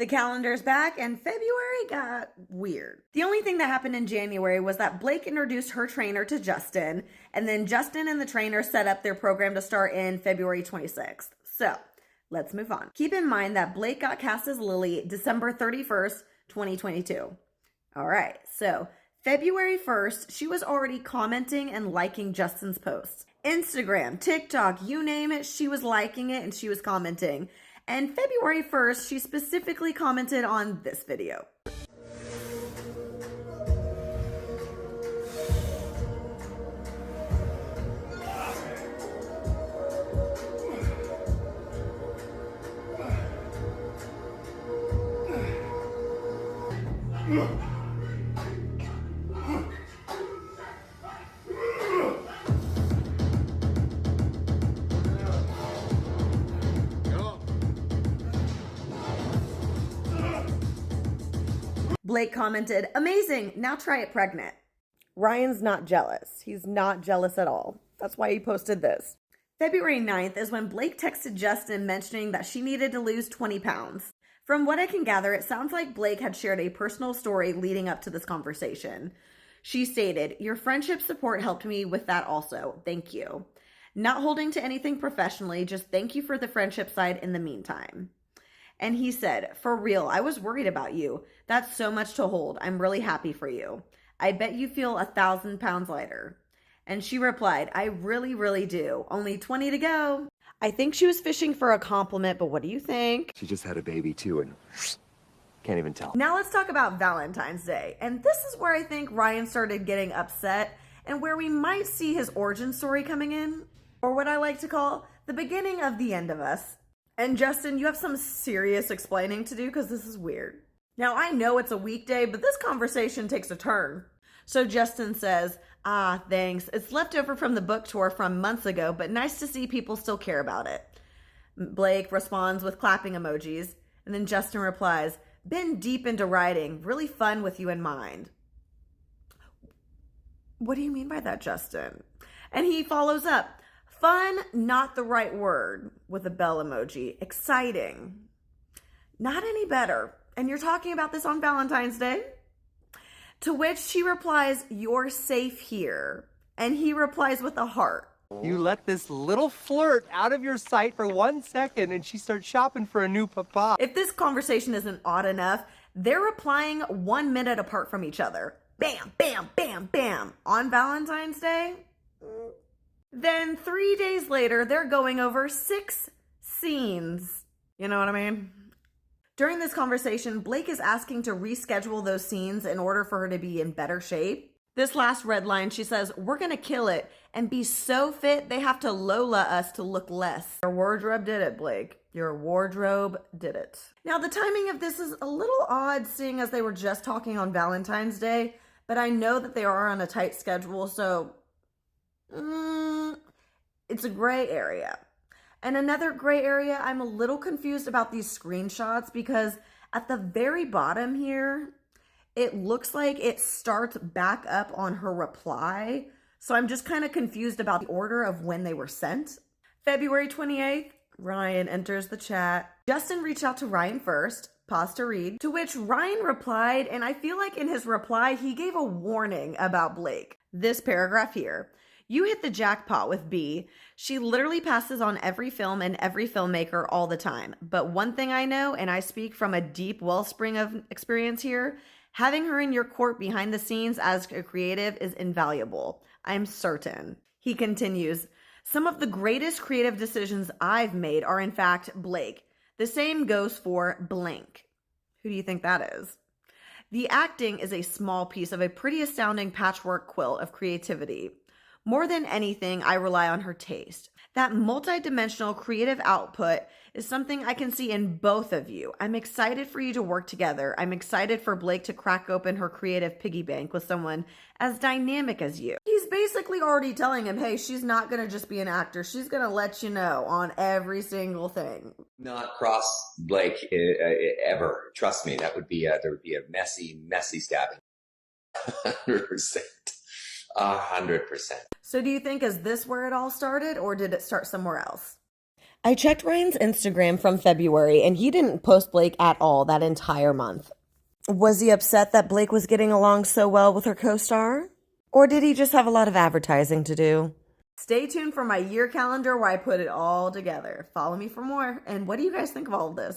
The calendar's back and February got weird. The only thing that happened in January was that Blake introduced her trainer to Justin, and then Justin and the trainer set up their program to start in February 26th. So let's move on. Keep in mind that Blake got cast as Lily December 31st, 2022. All right, so February 1st, she was already commenting and liking Justin's posts. Instagram, TikTok, you name it, she was liking it and she was commenting. And February 1st, she specifically commented on this video. Blake commented, "Amazing, now try it pregnant." Ryan's not jealous. He's not jealous at all. That's why he posted this. February 9th is when Blake texted Justin mentioning that she needed to lose 20 pounds. From what I can gather, it sounds like Blake had shared a personal story leading up to this conversation. She stated, "Your friendship support helped me with that also. Thank you. Not holding to anything professionally, just thank you for the friendship side in the meantime." And he said, "For real, I was worried about you. That's so much to hold. I'm really happy for you. I bet you feel 1,000 pounds lighter." And she replied, "I really, really do. Only 20 to go." I think she was fishing for a compliment, but what do you think? She just had a baby too and can't even tell. Now let's talk about Valentine's Day. And this is where I think Ryan started getting upset and where we might see his origin story coming in, or what I like to call the beginning of the end of us. And Justin, you have some serious explaining to do because this is weird. Now, I know it's a weekday, but this conversation takes a turn. So Justin says, "Thanks. It's leftover from the book tour from months ago, but nice to see people still care about it." Blake responds with clapping emojis. And then Justin replies, "Been deep into writing. Really fun with you in mind." What do you mean by that, Justin? And he follows up, "Fun, not the right word," with a bell emoji. "Exciting." Not any better. And you're talking about this on Valentine's Day? To which she replies, "You're safe here." And he replies with a heart. You let this little flirt out of your sight for 1 second and she starts shopping for a new papa. If this conversation isn't odd enough, they're replying 1 minute apart from each other. Bam, bam, bam, bam. On Valentine's Day? Then 3 days later, they're going over 6 scenes. You know what I mean? During this conversation, Blake is asking to reschedule those scenes in order for her to be in better shape. This last red line, she says, "We're going to kill it and be so fit they have to Lola us to look less." Your wardrobe did it, Blake. Your wardrobe did it. Now, the timing of this is a little odd seeing as they were just talking on Valentine's Day, but I know that they are on a tight schedule, so it's a gray area. And another gray area, I'm a little confused about these screenshots because at the very bottom here, it looks like it starts back up on her reply. So I'm just kind of confused about the order of when they were sent. February 28th, Ryan enters the chat. Justin reached out to Ryan first, pause to read, to which Ryan replied, and I feel like in his reply, he gave a warning about Blake. This paragraph here. "You hit the jackpot with B. She literally passes on every film and every filmmaker all the time. But one thing I know, and I speak from a deep wellspring of experience here, having her in your court behind the scenes as a creative is invaluable. I'm certain." He continues, "Some of the greatest creative decisions I've made are in fact Blake. The same goes for blank." Who do you think that is? "The acting is a small piece of a pretty astounding patchwork quilt of creativity. More than anything, I rely on her taste. That multidimensional creative output is something I can see in both of you. I'm excited for you to work together. I'm excited for Blake to crack open her creative piggy bank with someone as dynamic as you." He's basically already telling him, hey, she's not going to just be an actor. She's going to let you know on every single thing. Not cross Blake ever. Trust me, that would be there would be a messy stabbing. 100%. 100%. So do you think, is this where it all started, or did it start somewhere else? I checked Ryan's Instagram from February and he didn't post Blake at all that entire month. Was he upset that Blake was getting along so well with her co-star? Or did he just have a lot of advertising to do? Stay tuned for my year calendar where I put it all together. Follow me for more. And what do you guys think of all of this?